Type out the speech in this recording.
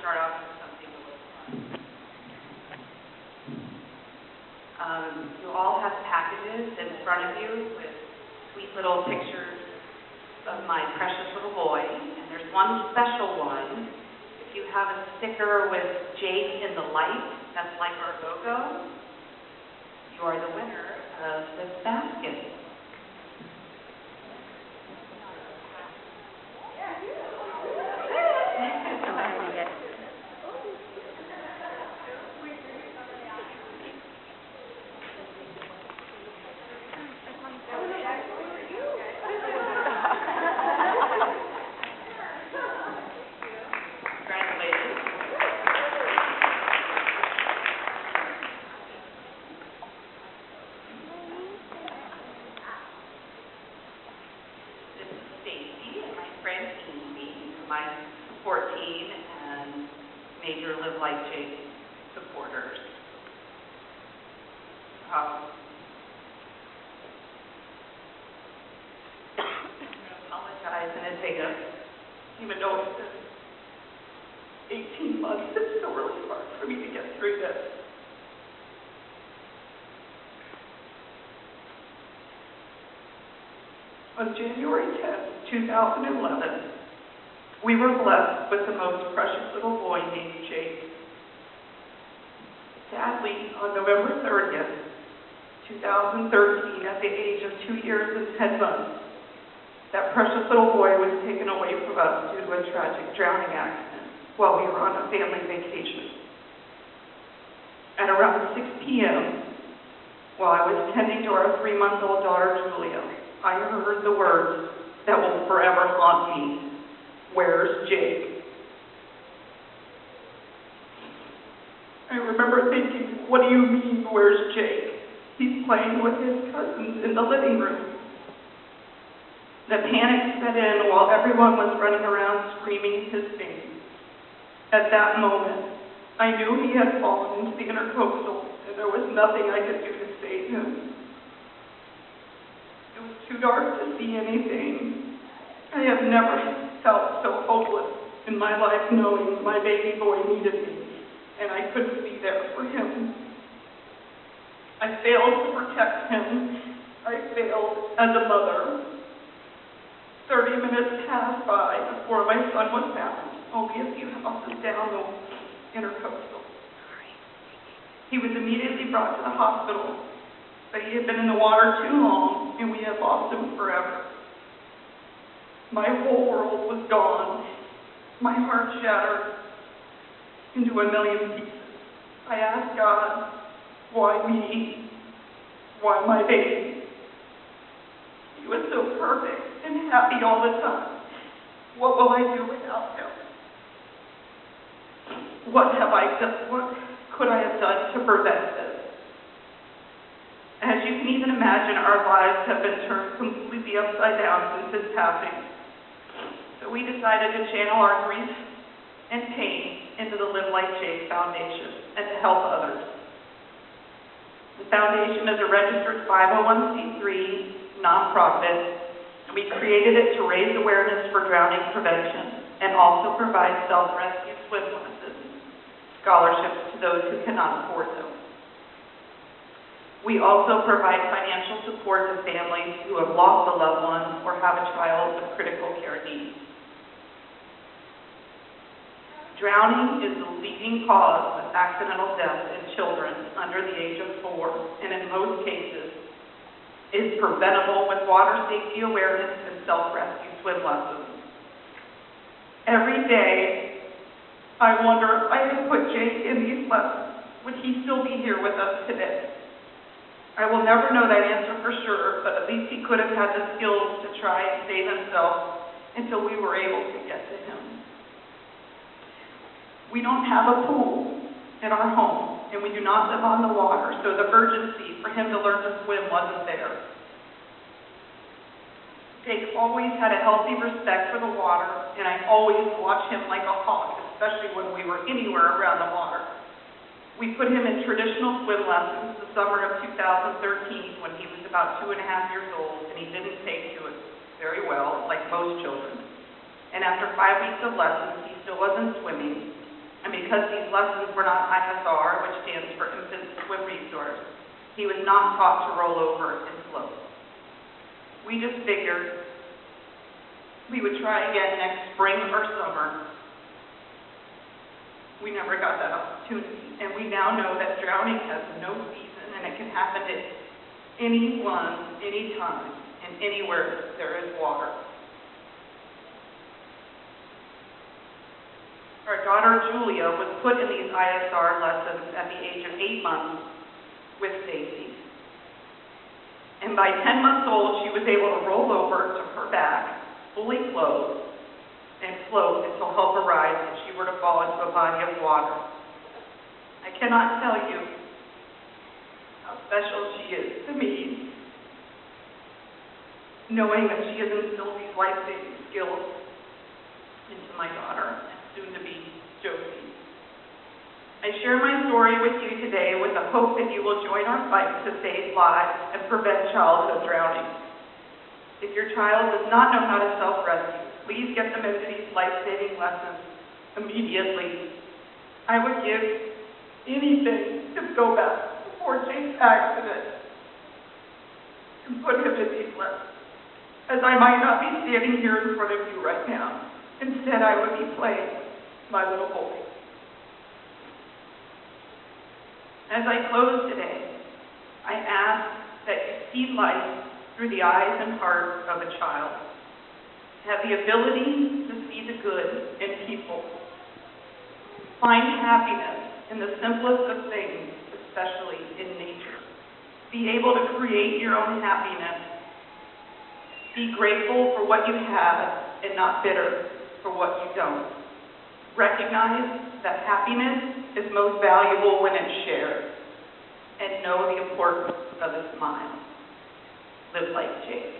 start off with something a little fun. You all have packages in front of you with sweet little pictures of my precious little boy, and there's one special one. If you have a sticker with Jake in the light, that's like our logo, you are the winner of this basket. My support team and major Live Like Jake supporters. I'm going to apologize in advance, even though it's been 18 months. It's still really hard for me to get through this. On January 10th, 2011, we were blessed with the most precious little boy named Jake. Sadly, on November 30th, 2013, at the age of 2 years and 10 months, that precious little boy was taken away from us due to a tragic drowning accident while we were on a family vacation. At around 6 p.m., while I was tending to our 3-month-old daughter, Julia, I heard the words that will forever haunt me. Where's Jake? I remember thinking, what do you mean, where's Jake? He's playing with his cousins in the living room. The panic set in while everyone was running around screaming his name. At that moment, I knew he had fallen into the intercoastal, and there was nothing I could do to save him. It was too dark to see anything. I have never felt so hopeless in my life, knowing my baby boy needed me, and I couldn't be there for him. I failed to protect him. I failed as a mother. 30 minutes passed by before my son was found, only a few houses down the intercoastal. He was immediately brought to the hospital, but he had been in the water too long, and we had lost him forever. My whole world was gone. My heart shattered into a million pieces. I asked God, why me? Why my baby? He was so perfect and happy all the time. What will I do without him? What have I done? What could I have done to prevent this? As you can even imagine, our lives have been turned completely upside down since his passing. So we decided to channel our grief and pain into the Live Like Jake Foundation and to help others. The foundation is a registered 501c3 nonprofit, and we created it to raise awareness for drowning prevention and also provide self-rescue swim lessons, scholarships to those who cannot afford them. We also provide financial support to families who have lost a loved one or have a child with critical care needs. Drowning is the leading cause of accidental death in children under the age of 4, and in most cases is preventable with water safety awareness and self-rescue swim lessons. Every day, I wonder if I had put Jake in these lessons, would he still be here with us today? I will never know that answer for sure, but at least he could have had the skills to try and save himself until we were able to get to him. We don't have a pool in our home, and we do not live on the water, so the urgency for him to learn to swim wasn't there. Jake always had a healthy respect for the water, and I always watched him like a hawk, especially when we were anywhere around the water. We put him in traditional swim lessons the summer of 2013 when he was about 2.5 years old, and he didn't take to it very well, like most children. And after 5 weeks of lessons, he still wasn't swimming. because these lessons were not ISR, which stands for Infant Swim Resource, he was not taught to roll over and float. We just figured we would try again next spring or summer. We never got that opportunity, and we now know that drowning has no season, and it can happen to anyone, anytime, and anywhere there is water. Our daughter Julia was put in these ISR lessons at the age of 8 months with Stacy. And by 10 months old, she was able to roll over to her back, fully clothed, and float until help arrived if she were to fall into a body of water. I cannot tell you how special she is to me, knowing that she has instilled these life-saving skills into my daughter, and soon to be Josie. I share my story with you today with the hope that you will join our fight to save lives and prevent childhood drowning. If your child does not know how to self-rescue, please get them into these life-saving lessons immediately. I would give anything to go back before Jake's accident and put him in these lessons, as I might not be standing here in front of you right now. Instead, I would be playing my little boy. As I close today, I ask that you see life through the eyes and heart of a child. Have the ability to see the good in people. Find happiness in the simplest of things, especially in nature. Be able to create your own happiness. Be grateful for what you have and not bitter for what you don't. Recognize that happiness is most valuable when it's shared. And know the importance of a smile. Live like Jake.